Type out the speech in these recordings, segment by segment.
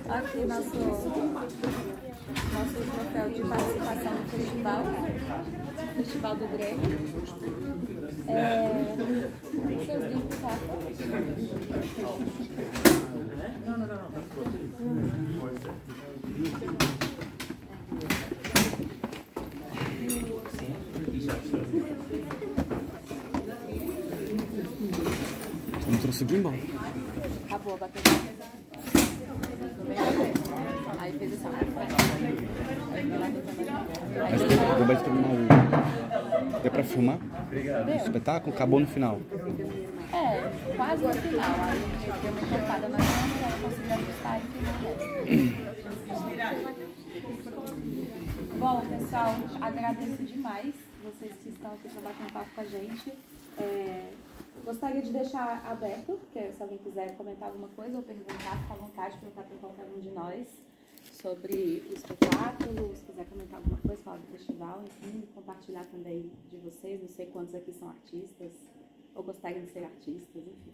Aqui nosso troféu de participação no Festival do Grêmio. Seus livros, tá? Não. Não trouxe o gimbal? Acabou, bateu. Aí fez essa Mas acabou de terminar o... Deu pra filmar? O espetáculo acabou no final. Quase no final. Aí a gente deu uma encorpada na câmera, ela conseguiu ajustar e filmar o resto. Bom, pessoal, agradeço demais vocês que estão aqui para bater um papo com a gente. Gostaria de deixar aberto, porque se alguém quiser comentar alguma coisa ou perguntar, fica à vontade, perguntar para qualquer um de nós sobre o espetáculo, se quiser comentar alguma coisa, falar do festival, enfim, compartilhar também de vocês, não sei quantos aqui são artistas, ou gostariam de ser artistas, enfim,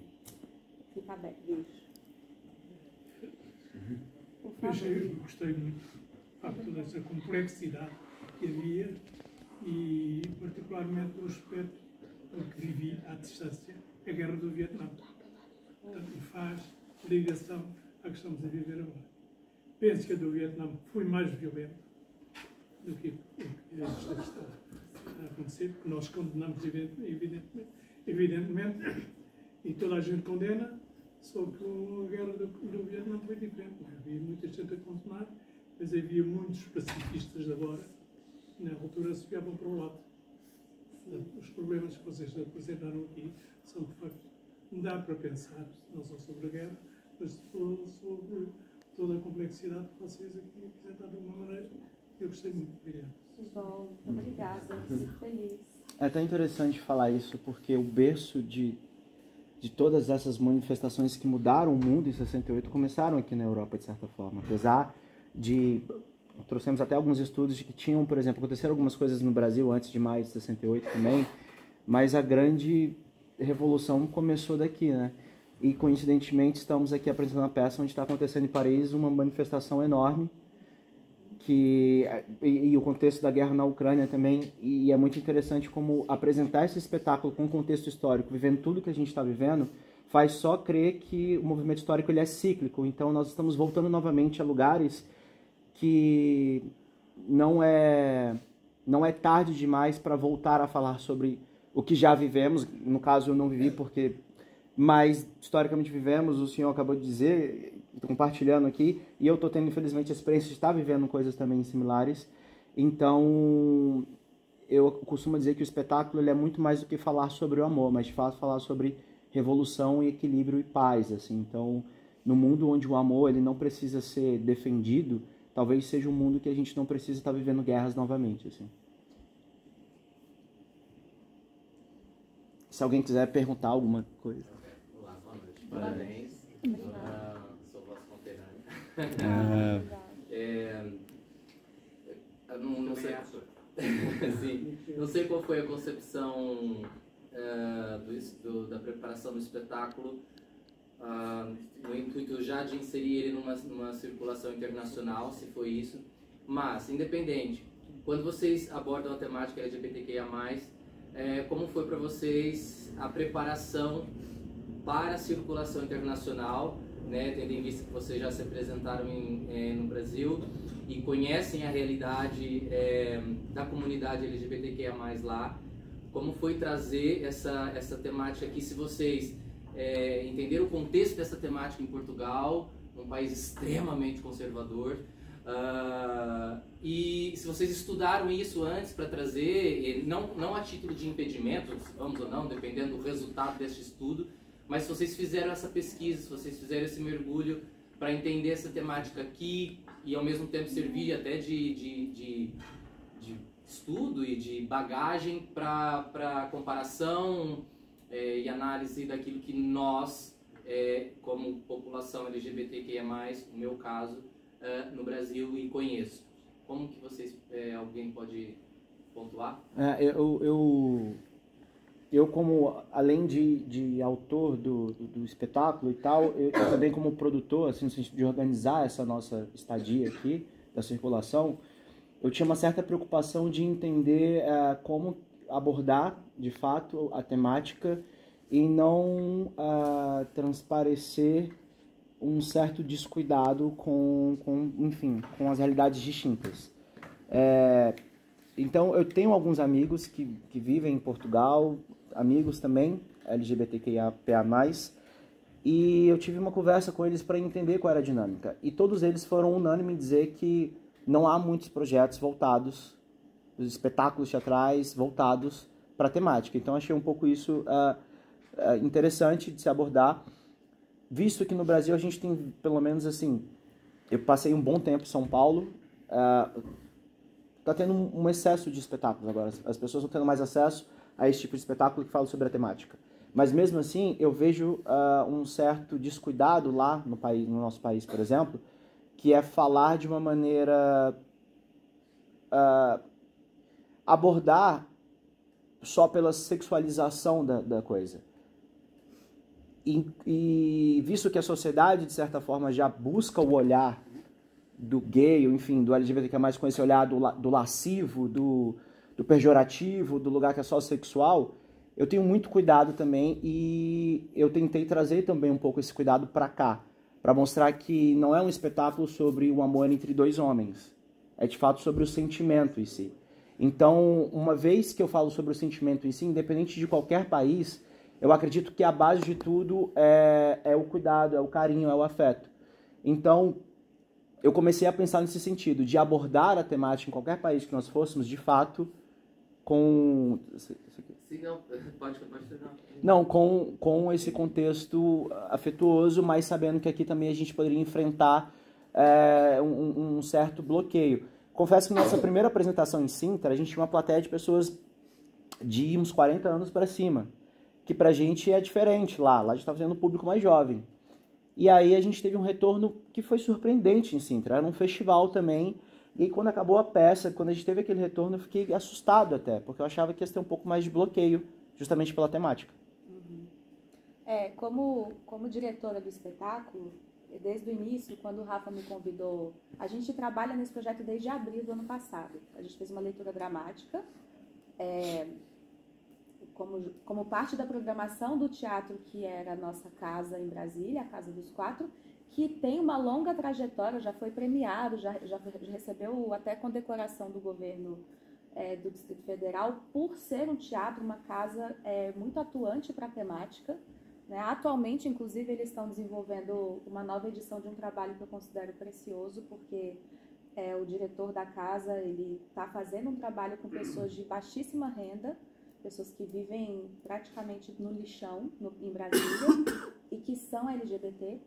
fica aberto. Eu gostei muito de toda essa complexidade que havia e particularmente o respeito ao que vivi à distância, a guerra do Vietnã. Portanto, faz ligação à que estamos a viver agora. Penso que a do Vietnã foi mais violenta do que esta que está a acontecer, porque nós condenamos evidentemente, e toda a gente condena, só que a guerra do Vietnã foi diferente. Havia muita gente a condenar, mas havia muitos pacifistas de agora, que na altura se viavam para o lado. Os problemas que vocês apresentaram aqui são, de facto, não dá para pensar, não só sobre a guerra, mas sobre toda a complexidade que vocês aqui apresentaram de uma maneira que eu gostei muito. Obrigado. Bom, muito obrigada, fico feliz. É até interessante falar isso, porque o berço de todas essas manifestações que mudaram o mundo em 68 começaram aqui na Europa, de certa forma. Apesar de... Trouxemos até alguns estudos de que tinham, por exemplo, aconteceram algumas coisas no Brasil antes de maio de 68 também, mas a grande revolução começou daqui, né? E, coincidentemente, estamos aqui apresentando uma peça onde está acontecendo em Paris uma manifestação enorme, e o contexto da guerra na Ucrânia também, e é muito interessante como apresentar esse espetáculo com o contexto histórico, vivendo tudo que a gente está vivendo, faz só crer que o movimento histórico ele é cíclico. Então, nós estamos voltando novamente a lugares que não é tarde demais para voltar a falar sobre o que já vivemos. No caso, eu não vivi porque, mas historicamente vivemos, o senhor acabou de dizer, compartilhando aqui, e eu estou tendo, infelizmente, a experiência de estar vivendo coisas também similares. Então, eu costumo dizer que o espetáculo ele é muito mais do que falar sobre o amor, mas de fato falar sobre revolução e equilíbrio e paz. Assim. Então, no mundo onde o amor ele não precisa ser defendido, talvez seja um mundo que a gente não precisa estar vivendo guerras novamente. Assim. Se alguém quiser perguntar alguma coisa. Olá, boa noite. Parabéns. Sou vosso conterrâneo. Não sei. Sim, não sei qual foi a concepção da preparação do espetáculo, no intuito já de inserir ele numa circulação internacional, se foi isso. Mas, independente, quando vocês abordam a temática LGBTQIA+, como foi para vocês a preparação para a circulação internacional, né, tendo em vista que vocês já se apresentaram no Brasil e conhecem a realidade da comunidade LGBTQIA+, lá, como foi trazer essa temática aqui, se vocês entenderam o contexto dessa temática em Portugal, um país extremamente conservador, e se vocês estudaram isso antes para trazer, não a título de impedimento, vamos ou não, dependendo do resultado deste estudo, mas se vocês fizeram essa pesquisa, se vocês fizeram esse mergulho para entender essa temática aqui e ao mesmo tempo servir até de estudo e de bagagem para comparação e análise daquilo que nós, como população LGBTQIA+, no meu caso, no Brasil e conheço. Como que vocês, alguém pode pontuar? eu como, além de autor do espetáculo e tal, eu também como produtor, assim, no sentido de organizar essa nossa estadia aqui, da circulação, eu tinha uma certa preocupação de entender como abordar, de fato, a temática e não transparecer um certo descuidado enfim, com as realidades distintas. Então, eu tenho alguns amigos que vivem em Portugal, amigos também, LGBTQIA+, e eu tive uma conversa com eles para entender qual era a dinâmica. E todos eles foram unânimes em dizer que não há muitos projetos voltados, os espetáculos teatrais voltados para a temática. Então, achei um pouco isso interessante de se abordar, visto que no Brasil a gente tem, pelo menos assim, eu passei um bom tempo em São Paulo, está tendo um excesso de espetáculos agora. As pessoas estão tendo mais acesso a esse tipo de espetáculo que fala sobre a temática. Mas mesmo assim, eu vejo um certo descuidado lá no nosso país, por exemplo, que é falar de uma maneira... abordar só pela sexualização da coisa. E visto que a sociedade, de certa forma, já busca o olhar do gay, ou enfim, do LGBTQ+, com esse olhar do lascivo, do pejorativo, do lugar que é só sexual, eu tenho muito cuidado também, e eu tentei trazer também um pouco esse cuidado para cá, para mostrar que não é um espetáculo sobre o amor entre dois homens, é de fato sobre o sentimento em si. Então, uma vez que eu falo sobre o sentimento em si, independente de qualquer país, eu acredito que a base de tudo é o cuidado, é o carinho, é o afeto. Então, eu comecei a pensar nesse sentido, de abordar a temática em qualquer país que nós fôssemos, de fato, com... Sim, não, pode terminar. Não, com esse contexto afetuoso, mas sabendo que aqui também a gente poderia enfrentar um certo bloqueio. Confesso que na nossa primeira apresentação em Sintra, a gente tinha uma plateia de pessoas de uns 40 anos para cima, que pra gente é diferente lá. Lá a gente estava fazendo um público mais jovem. E aí a gente teve um retorno que foi surpreendente em Sintra. Era um festival também. E quando acabou a peça, quando a gente teve aquele retorno, eu fiquei assustado até, porque eu achava que ia ter um pouco mais de bloqueio, justamente pela temática. Como diretora do espetáculo, desde o início, quando o Rafa me convidou, a gente trabalha nesse projeto desde abril do ano passado. A gente fez uma leitura dramática, como parte da programação do teatro que era a nossa casa em Brasília, a Casa dos Quatro, que tem uma longa trajetória, já foi premiado, já recebeu até condecoração do governo do Distrito Federal, por ser um teatro, uma casa muito atuante para a temática. Né? Atualmente, inclusive, eles estão desenvolvendo uma nova edição de um trabalho que eu considero precioso, porque o diretor da casa ele está fazendo um trabalho com pessoas de baixíssima renda, pessoas que vivem praticamente no lixão, em Brasília, e que são LGBT.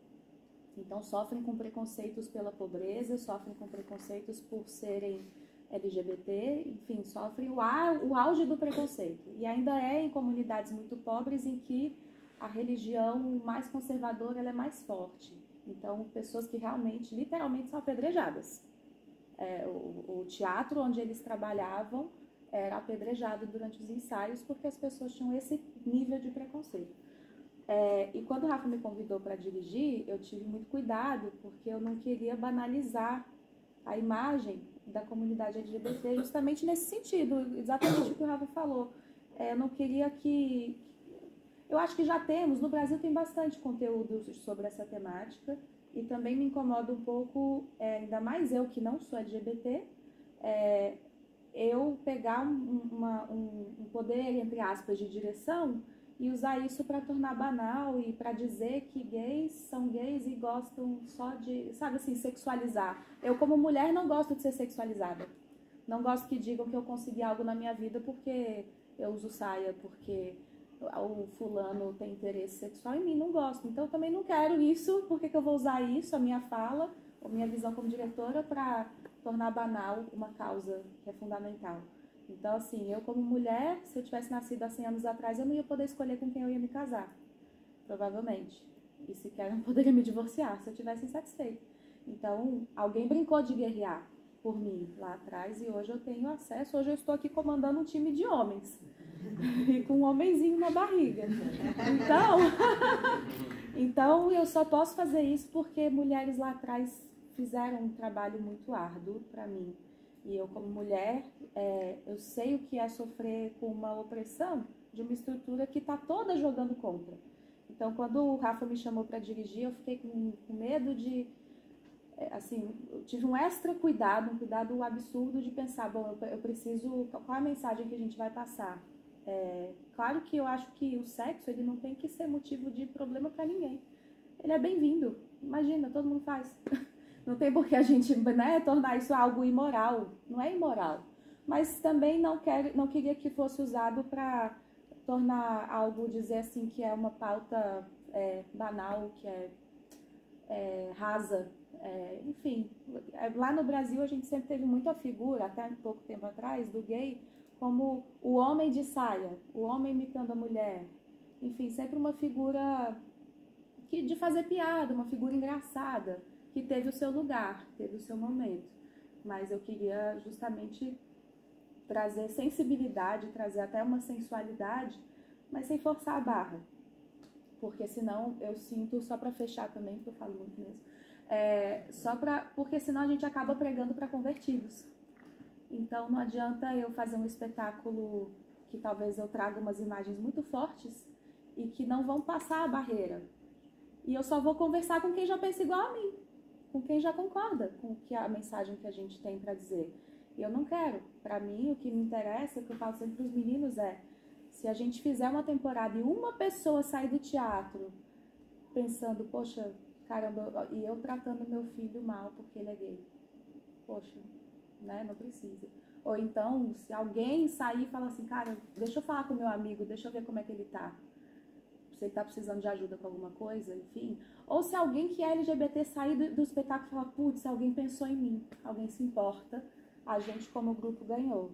Então, sofrem com preconceitos pela pobreza, sofrem com preconceitos por serem LGBT, enfim, sofrem o auge do preconceito. E ainda em comunidades muito pobres em que a religião mais conservadora ela é mais forte. Então, pessoas que realmente, literalmente, são apedrejadas. O teatro onde eles trabalhavam era apedrejado durante os ensaios porque as pessoas tinham esse nível de preconceito. E quando o Rafa me convidou para dirigir, eu tive muito cuidado, porque eu não queria banalizar a imagem da comunidade LGBT justamente nesse sentido, exatamente o que o Rafa falou. Eu não queria que... Eu acho que já temos, no Brasil tem bastante conteúdo sobre essa temática, e também me incomoda um pouco, ainda mais eu que não sou LGBT, eu pegar um poder, entre aspas, de direção e usar isso para tornar banal e para dizer que gays são gays e gostam só de, sabe assim, sexualizar. Eu, como mulher, não gosto de ser sexualizada. Não gosto que digam que eu consegui algo na minha vida porque eu uso saia, porque o fulano tem interesse sexual em mim. Não gosto. Então, eu também não quero isso. Por que eu vou usar isso, a minha fala, a minha visão como diretora, para tornar banal uma causa que é fundamental? Então, assim, eu como mulher, se eu tivesse nascido há 100 anos atrás, eu não ia poder escolher com quem eu ia me casar, provavelmente. E sequer não poderia me divorciar se eu tivesse insatisfeita. Então, alguém brincou de guerrear. por mim lá atrás e hoje eu tenho acesso, hoje eu estou aqui comandando um time de homens e com um homenzinho na barriga. Então eu só posso fazer isso porque mulheres lá atrás fizeram um trabalho muito árduo para mim. E eu, como mulher, eu sei o que é sofrer com uma opressão de uma estrutura que está toda jogando contra. Então, quando o Rafa me chamou para dirigir, eu fiquei com medo de... assim, eu tive um extra cuidado, um cuidado absurdo de pensar, bom, eu preciso... Qual é a mensagem que a gente vai passar? Claro que eu acho que o sexo, ele não tem que ser motivo de problema para ninguém. Ele é bem-vindo. Imagina, todo mundo faz. Não tem por que a gente, né, tornar isso algo imoral. Não é imoral. Mas também não queria que fosse usado para tornar algo, dizer assim, que é uma pauta banal, que é rasa. Enfim, lá no Brasil a gente sempre teve muito a figura, até um pouco tempo atrás, do gay como o homem de saia, o homem imitando a mulher. Enfim, sempre uma figura de fazer piada, uma figura engraçada, que teve o seu lugar, teve o seu momento. Mas eu queria justamente trazer sensibilidade, trazer até uma sensualidade, mas sem forçar a barra. Porque senão eu sinto, só para fechar também, porque eu falo muito mesmo, porque senão a gente acaba pregando para convertidos. Então não adianta eu fazer um espetáculo que talvez eu traga umas imagens muito fortes e que não vão passar a barreira. E eu só vou conversar com quem já pensa igual a mim, com quem já concorda com a mensagem que a gente tem para dizer. E eu não quero. Para mim, o que me interessa, o que eu falo sempre para os meninos se a gente fizer uma temporada e uma pessoa sair do teatro pensando, poxa, caramba, e eu tratando meu filho mal porque ele é gay. Poxa, né? Não precisa. Ou então, se alguém sair e falar assim, cara, deixa eu falar com meu amigo, deixa eu ver como é que ele tá. Se ele tá precisando de ajuda com alguma coisa, enfim. Ou se alguém que é LGBT sair do espetáculo e falar, putz, alguém pensou em mim, alguém se importa, a gente como grupo ganhou.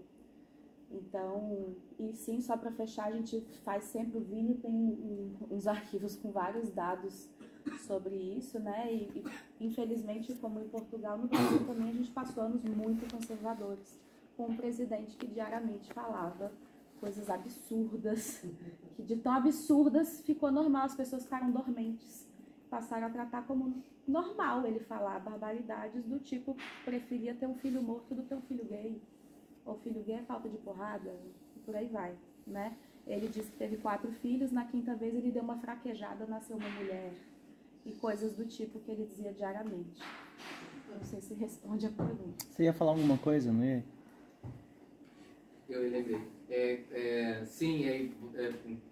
Então, e sim, só para fechar, a gente faz sempre, o Vini tem uns arquivos com vários dados sobre isso, né? E infelizmente, como em Portugal, no Brasil também a gente passou anos muito conservadores, com um presidente que diariamente falava coisas absurdas, que de tão absurdas ficou normal, as pessoas ficaram dormentes, passaram a tratar como normal ele falar barbaridades do tipo, preferia ter um filho morto do que um filho gay, ou filho gay é falta de porrada, e por aí vai, né? Ele disse que teve 4 filhos, na 5ª vez ele deu uma fraquejada, nasceu uma mulher, e coisas do tipo que ele dizia diariamente. Não sei se responde a pergunta. Você ia falar alguma coisa, não ia? Eu lembrei. Sim,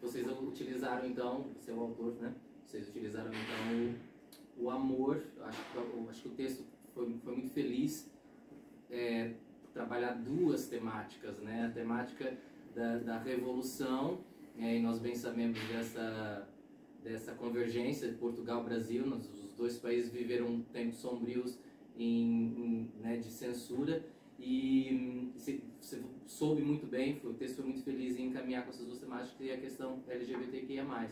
vocês utilizaram então, você é o autor, né? Vocês utilizaram então o amor. Acho que o texto foi muito feliz trabalhar 2 temáticas, né? A temática da revolução, e nós bem sabemos dessa convergência de Portugal e Brasil. Os 2 países viveram tempos sombrios né, de censura. E você soube muito bem, o texto foi muito feliz em encaminhar com essas 2 temáticas, e a questão LGBTQIA+.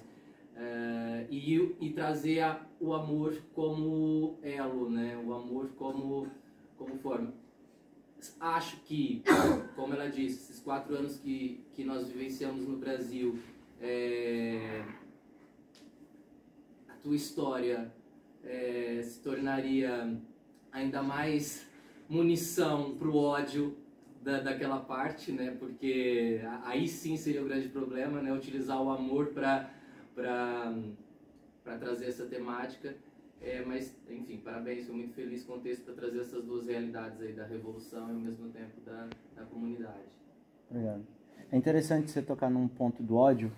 E trazer o amor como elo, né? O amor como forma. Acho que, como ela disse, esses 4 anos que nós vivenciamos no Brasil, a tua história se tornaria ainda mais munição para o ódio daquela parte, né? Porque aí sim seria o grande problema, né? Utilizar o amor para trazer essa temática. Mas, enfim, parabéns, estou muito feliz com o texto para trazer essas 2 realidades aí, da revolução e ao mesmo tempo da comunidade. Obrigado. É interessante você tocar num ponto do ódio,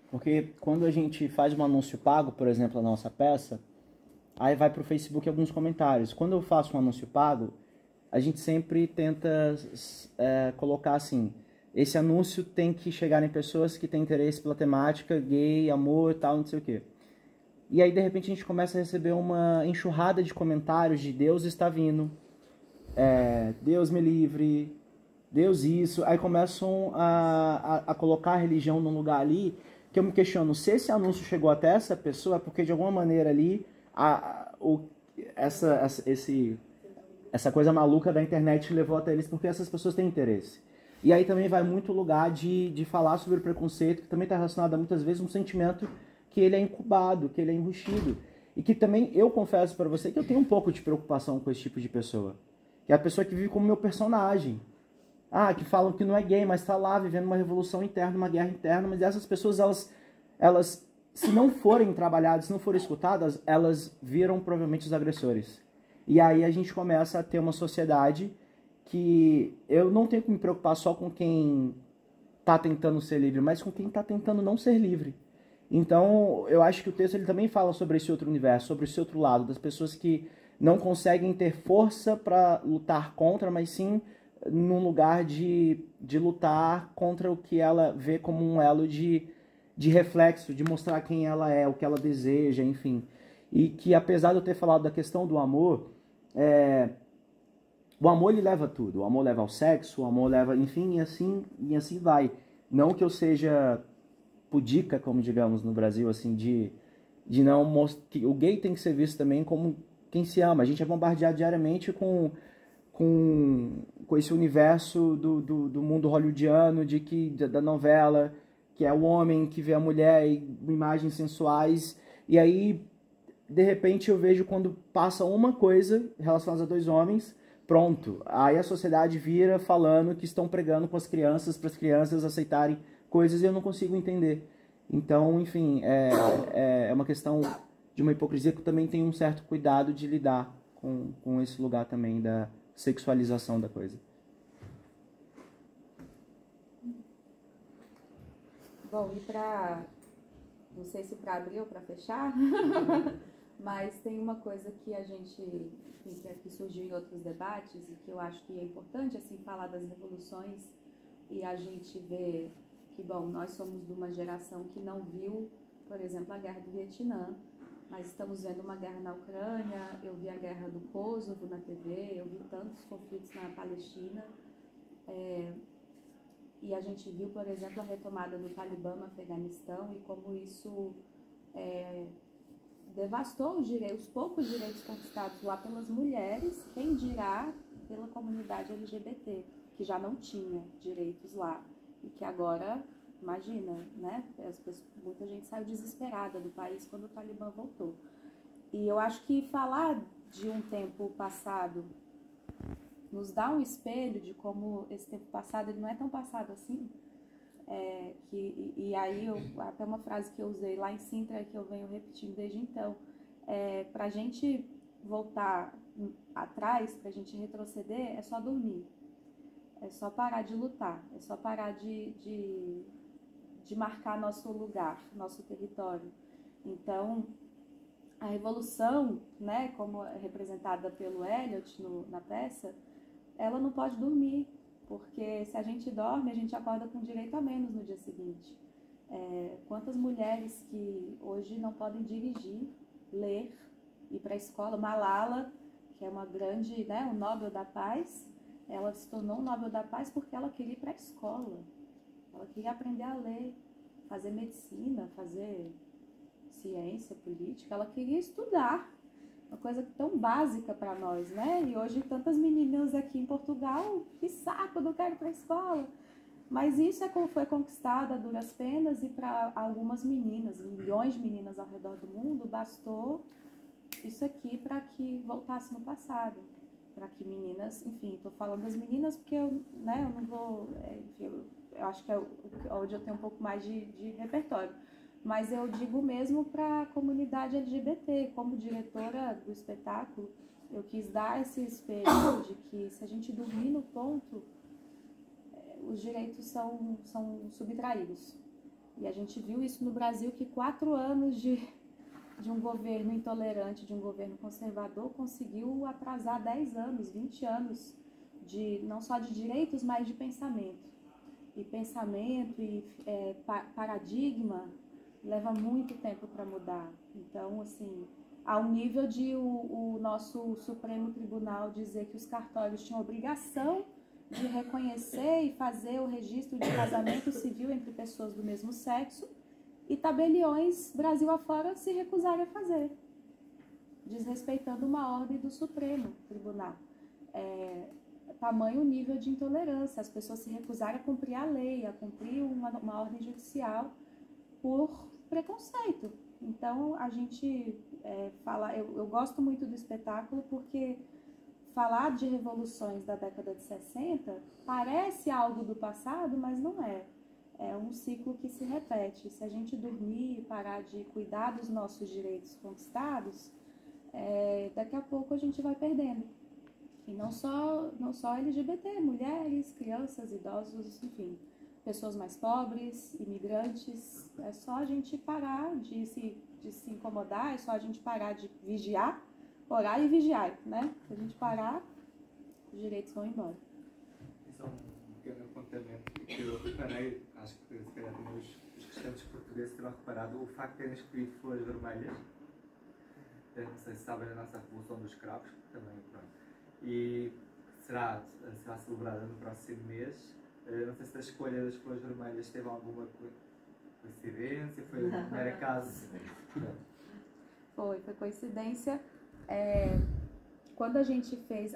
porque quando a gente faz um anúncio pago, por exemplo, na nossa peça, aí vai para o Facebook alguns comentários. Quando eu faço um anúncio pago, a gente sempre tenta colocar assim, esse anúncio tem que chegar em pessoas que têm interesse pela temática gay, amor, tal, não sei o quê. E aí, de repente, a gente começa a receber uma enxurrada de comentários de Deus está vindo, Deus me livre, Deus isso. Aí começam a colocar a religião num lugar ali, que eu me questiono, se esse anúncio chegou até essa pessoa, é porque de alguma maneira ali, essa coisa maluca da internet levou até eles porque essas pessoas têm interesse. E aí também vai muito lugar de falar sobre o preconceito, que também está relacionado a muitas vezes um sentimento que ele é incubado, que ele é enrustido. E que também, eu confesso para você que eu tenho um pouco de preocupação com esse tipo de pessoa. Que é a pessoa que vive como meu personagem. Ah, que falam que não é gay, mas está lá vivendo uma revolução interna, uma guerra interna. Mas essas pessoas, elas se não forem trabalhadas, se não forem escutadas, elas viram provavelmente os agressores. E aí a gente começa a ter uma sociedade que eu não tenho que me preocupar só com quem está tentando ser livre, mas com quem está tentando não ser livre. Então, eu acho que o texto ele também fala sobre esse outro universo, sobre esse outro lado, das pessoas que não conseguem ter força para lutar contra, mas sim num lugar de lutar contra o que ela vê como um elo de reflexo, de mostrar quem ela é, o que ela deseja, enfim. E que apesar de eu ter falado da questão do amor, o amor ele leva tudo. O amor leva ao sexo, o amor leva, enfim, e assim vai. Não que eu seja pudica, como digamos no Brasil, assim, de não mostrar que o gay tem que ser visto também como quem se ama. A gente é bombardeado diariamente com esse universo do mundo hollywoodiano, da novela, que é o homem que vê a mulher e imagens sensuais. E aí, de repente, eu vejo quando passa uma coisa relacionada a dois homens, pronto. Aí a sociedade vira falando que estão pregando com as crianças, para as crianças aceitarem coisas e eu não consigo entender. Então, enfim, é uma questão de uma hipocrisia que eu também tenho um certo cuidado de lidar com esse lugar também da sexualização da coisa. Bom, e para... Não sei se para abrir ou para fechar, mas tem uma coisa que a gente... que surgiu em outros debates e que eu acho que é importante, assim, falar das revoluções e a gente vê que, bom, nós somos de uma geração que não viu, por exemplo, a guerra do Vietnã, mas estamos vendo uma guerra na Ucrânia, eu vi a guerra do Kosovo na TV, eu vi tantos conflitos na Palestina, e a gente viu, por exemplo, a retomada do Talibã no Afeganistão e como isso devastou os poucos direitos conquistados lá pelas mulheres, quem dirá pela comunidade LGBT, que já não tinha direitos lá e que agora, imagina, né? Muita gente saiu desesperada do país quando o Talibã voltou. E eu acho que falar de um tempo passado nos dá um espelho de como esse tempo passado ele não é tão passado assim. E aí, até uma frase que eu usei lá em Sintra, que eu venho repetindo desde então, para a gente voltar atrás, para a gente retroceder, é só dormir. É só parar de lutar, é só parar de marcar nosso lugar, nosso território. Então, a revolução, né, como é representada pelo Eliot na peça, ela não pode dormir, porque se a gente dorme, a gente acorda com direito a menos no dia seguinte. Quantas mulheres que hoje não podem dirigir, ler, ir para a escola? Malala, que é uma grande, né, um Nobel da Paz, ela se tornou um Nobel da Paz porque ela queria ir para a escola. Ela queria aprender a ler, fazer medicina, fazer ciência, política. Ela queria estudar, uma coisa tão básica para nós, né? E hoje tantas meninas aqui em Portugal, que saco, não quero ir para a escola. Mas isso foi conquistado a duras penas e para algumas meninas, milhões de meninas ao redor do mundo, bastou isso aqui para que voltasse no passado. Para que meninas, enfim, estou falando das meninas porque eu não vou, enfim, eu acho que é onde eu tenho um pouco mais de repertório, mas eu digo mesmo para a comunidade LGBT, como diretora do espetáculo, eu quis dar esse espelho de que se a gente dormir no ponto, os direitos são subtraídos. E a gente viu isso no Brasil, que 4 anos de um governo intolerante, de um governo conservador, conseguiu atrasar 10 anos, 20 anos, não só de direitos, mas de pensamento. E pensamento e paradigma leva muito tempo para mudar. Então, assim, ao nível de o nosso Supremo Tribunal dizer que os cartórios tinham obrigação de reconhecer e fazer o registro de casamento civil entre pessoas do mesmo sexo, e tabeliões Brasil afora se recusarem a fazer, desrespeitando uma ordem do Supremo Tribunal. tamanho nível de intolerância, as pessoas se recusarem a cumprir a lei, a cumprir uma ordem judicial por preconceito. Então, a gente eu gosto muito do espetáculo porque falar de revoluções da década de 60 parece algo do passado, mas não é. É um ciclo que se repete. Se a gente dormir e parar de cuidar dos nossos direitos conquistados, daqui a pouco a gente vai perdendo. E não só LGBT, mulheres, crianças, idosos, enfim, pessoas mais pobres, imigrantes. É só a gente parar de se incomodar, é só a gente parar de vigiar, orar e vigiar, né? Se a gente parar, os direitos vão embora. Isso é um pequeno apontamento que eu reparei, acho que se calhar também os restantes portugueses terão reparado, o facto de terem escolhido flores vermelhas. Eu não sei se sabem a nossa Revolução dos Cravos, também, pronto. E será celebrada no próximo mês. Não sei se a escolha das flores vermelhas teve alguma coincidência, foi um mero acaso. Foi coincidência. Quando a gente fez,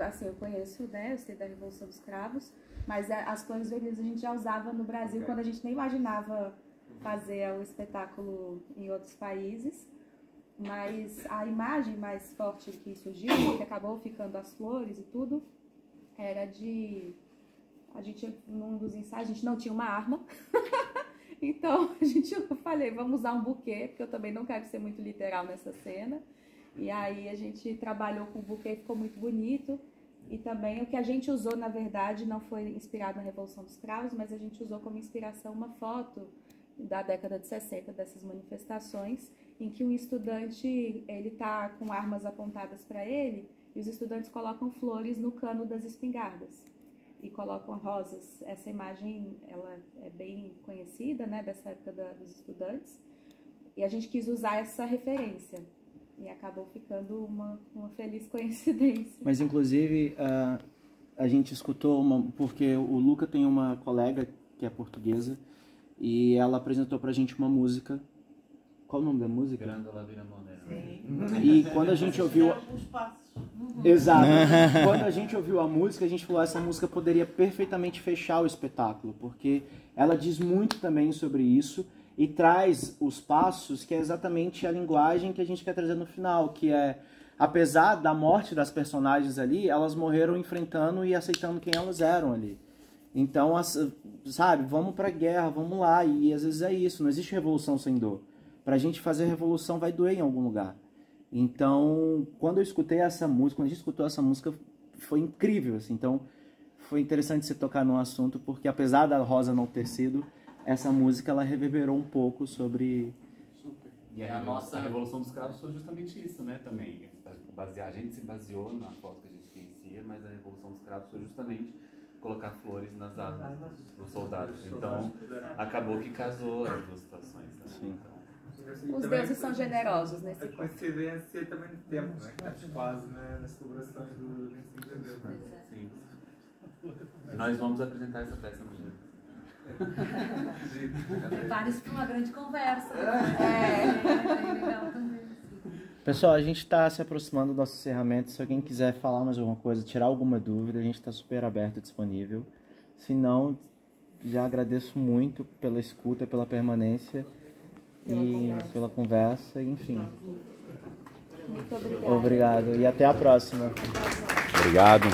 assim, eu conheço, né, eu sei da Revolução dos Cravos, mas as flores vermelhas a gente já usava no Brasil quando a gente nem imaginava fazer o espetáculo em outros países. Mas a imagem mais forte que surgiu, que acabou ficando as flores e tudo, era num dos ensaios, a gente não tinha uma arma, então eu falei, vamos usar um buquê, porque eu também não quero ser muito literal nessa cena. E aí a gente trabalhou com o buquê, ficou muito bonito. E também o que a gente usou, na verdade, não foi inspirado na Revolução dos Cravos, mas a gente usou como inspiração uma foto da década de 60, dessas manifestações, em que um estudante, ele está com armas apontadas para ele, e os estudantes colocam flores no cano das espingardas e colocam rosas. Essa imagem, ela é bem conhecida, né, dessa época dos estudantes, e a gente quis usar essa referência, e acabou ficando uma feliz coincidência. Mas, inclusive, a gente escutou, porque o Luca tem uma colega que é portuguesa, e ela apresentou pra gente uma música. Qual o nome da música? Grândola Vira Monera. E quando a gente ouviu... Exato. Quando a gente ouviu a música, a gente falou, essa música poderia perfeitamente fechar o espetáculo, porque ela diz muito também sobre isso e traz os passos, que é exatamente a linguagem que a gente quer trazer no final, que é, apesar da morte das personagens ali, elas morreram enfrentando e aceitando quem elas eram ali. Então, sabe, vamos pra guerra, vamos lá. E às vezes é isso, não existe revolução sem dor. Pra gente fazer revolução vai doer em algum lugar. Então, quando eu escutei essa música, quando a gente escutou essa música, foi incrível, assim. Então, foi interessante você tocar num assunto, porque apesar da Rosa não ter sido, essa música, ela reverberou um pouco sobre... E a nossa Revolução dos Cravos foi justamente isso, né, também. A gente se baseou na foto que a gente conhecia, mas a Revolução dos Cravos foi justamente colocar flores nas armas dos soldados. Então, acabou que casou as duas situações. Né? Sim. Os deuses são generosos nesse A coincidência também no tempo, né? Estamos quase nas celebrações do 25 de abril. Sim. Nós vamos apresentar essa peça no dia. Prepare-se para uma grande conversa. Pessoal, a gente está se aproximando do nosso encerramento. Se alguém quiser falar mais alguma coisa, tirar alguma dúvida, a gente está super aberto e disponível. Se não, já agradeço muito pela escuta, pela permanência e pela conversa, enfim. Muito obrigada. Obrigado e até a próxima. Obrigado.